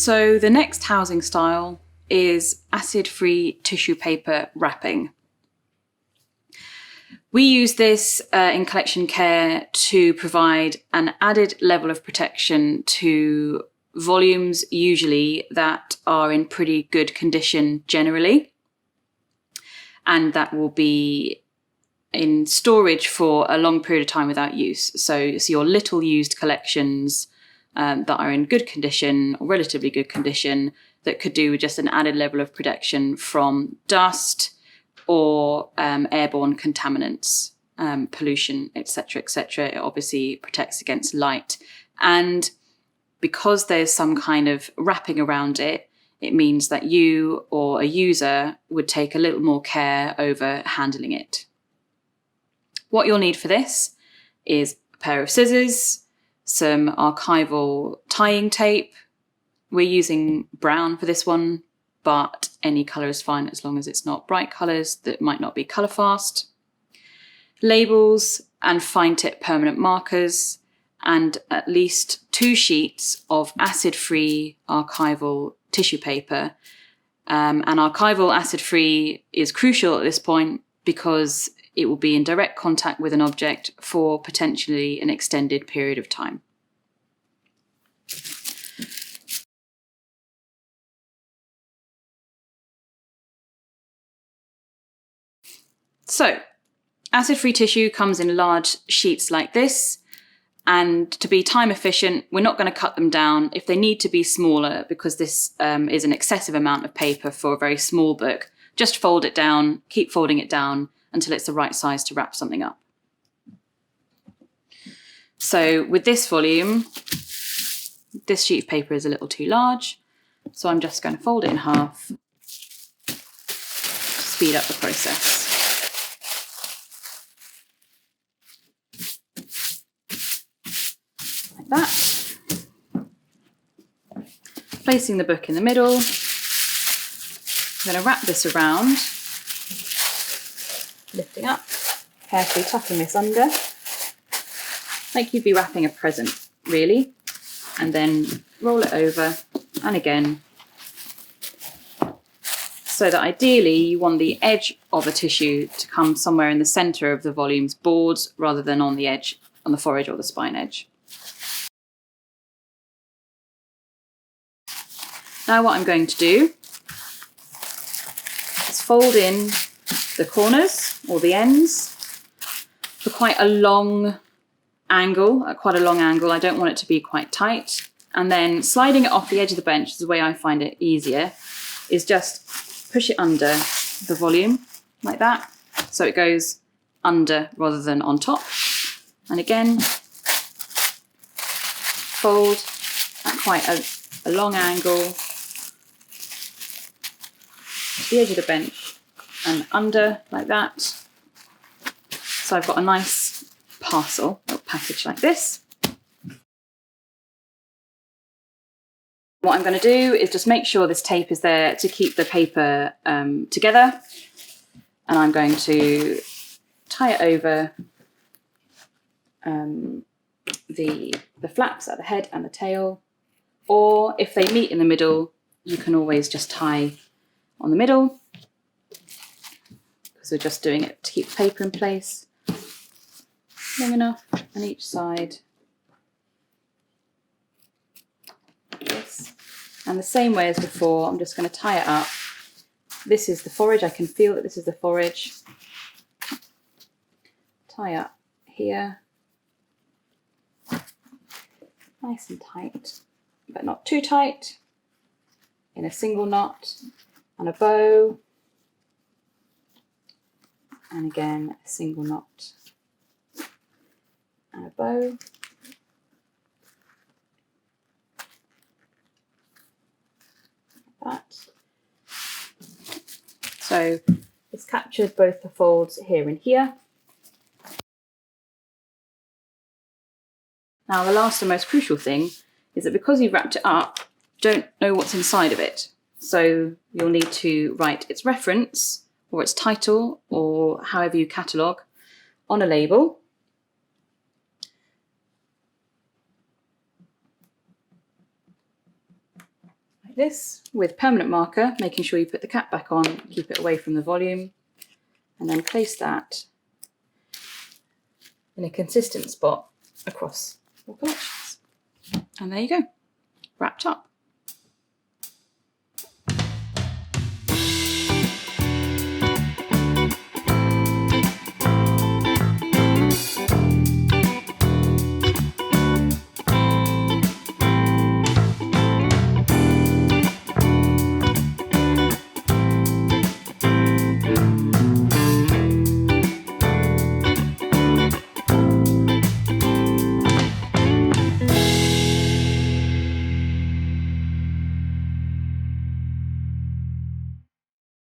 So the next housing style is acid-free tissue paper wrapping. We use this in collection care to provide an added level of protection to volumes usually that are in pretty good condition generally, and that will be in storage for a long period of time without use. So your little used collections that are in good condition, or relatively good condition, that could do with just an added level of protection from dust or airborne contaminants, pollution, etc., etc. It obviously protects against light. And because there's some kind of wrapping around it, it means that you or a user would take a little more care over handling it. What you'll need for this is a pair of scissors, some archival tying tape. We're using brown for this one, but any colour is fine as long as it's not bright colours that might not be colour fast. Labels and fine tip permanent markers, and at least 2 sheets of acid-free archival tissue paper. And archival acid-free is crucial at this point because it will be in direct contact with an object for potentially an extended period of time. So, acid-free tissue comes in large sheets like this, and to be time efficient, we're not going to cut them down. If they need to be smaller, because this is an excessive amount of paper for a very small book, just fold it down, keep folding it down until it's the right size to wrap something up. So with this volume, this sheet of paper is a little too large, so I'm just going to fold it in half to speed up the process. Like that. Placing the book in the middle, I'm going to wrap this around, lifting up, carefully tucking this under, like you'd be wrapping a present, really, and then roll it over, and again, so that ideally you want the edge of a tissue to come somewhere in the centre of the volume's boards rather than on the edge, on the forage or the spine edge. Now what I'm going to do is fold in the corners or the ends for quite a long angle, at quite a long angle. I don't want it to be quite tight. And then sliding it off the edge of the bench is the way I find it easier, is just push it under the volume like that. So it goes under rather than on top. And again, fold at quite a long angle to the edge of the bench and under like that. So I've got a nice parcel or package like this. What I'm going to do is just make sure this tape is there to keep the paper together, and I'm going to tie it over the flaps at the head and the tail, or if they meet in the middle, you can always just tie on the middle, because we're just doing it to keep the paper in place. Long enough on each side. Like this. And the same way as before, I'm just going to tie it up. This is the forage. I can feel that this is the forage. Tie up here. Nice and tight, but not too tight. In a single knot and a bow. And again, a single knot and a bow. Like that. So it's captured both the folds here and here. Now the last and most crucial thing is that because you've wrapped it up, you don't know what's inside of it. So you'll need to write its reference or its title, or however you catalogue, on a label. like this with permanent marker, making sure you put the cap back on, keep it away from the volume, and then place that in a consistent spot across all collections. And there you go, wrapped up.